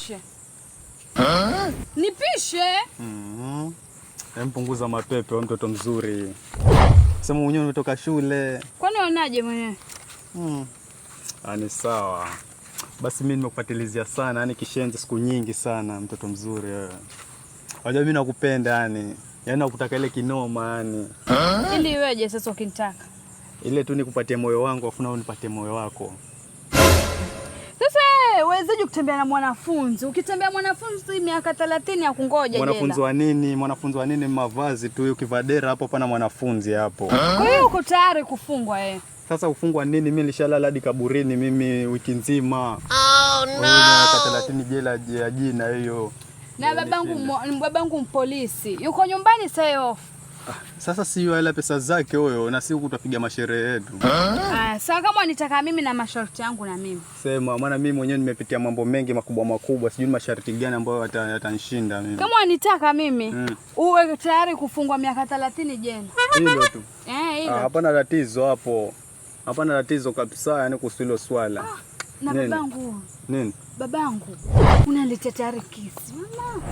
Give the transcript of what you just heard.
nipishe. Nipishe. Mpunguza mapepe wa mtoto mzuri. Sema mwenyewe umetoka shule. Kwani unaje mwenyewe? Ni sawa. Basi mimi nimekupatilizia sana, yani kishenzi siku nyingi sana mtoto mzuri wewe. Wajua mimi nakupenda yani. Yaani nakutaka ile kinoma yani. Ili iweje sasa ukinitaka? Ile tu nikupatie moyo wangu afu na unipatie moyo wako. Sasa weweje kutembea na mwanafunzi? Ukitembea mwanafunzi miaka 30 ya kungoja jela. Mwanafunzi wa nini? Mwanafunzi wa nini? Mavazi tu ukivadera hapo pana mwanafunzi hapo. Kwa hiyo uko tayari kufungwa yeye? Sasa ufungwa nini? Mimi nilishalala hadi kaburini mimi wiki nzima. Oh no. Miaka 30 jela ya jina hiyo. Na babangu mpolisi. Yuko nyumbani sasa. Sasa si yule pesa zake huyo na si tutapiga masherehe yetu. Sasa kama nitaka mimi na masharti yangu na mimi. Sema maana mimi mwenyewe nimepitia mambo mengi makubwa. Sijui masharti gani ambayo yatanishinda mimi. Kama nitaka mimi uwe tayari kufungwa miaka 30 jela. Hilo tu. Hilo. Hapana tatizo hapo. Hapana tatizo kabisa yani kuhusu hilo swala. Na nini? Babangu. Nini? Babangu. Unaniletea tayari kesi. Mama.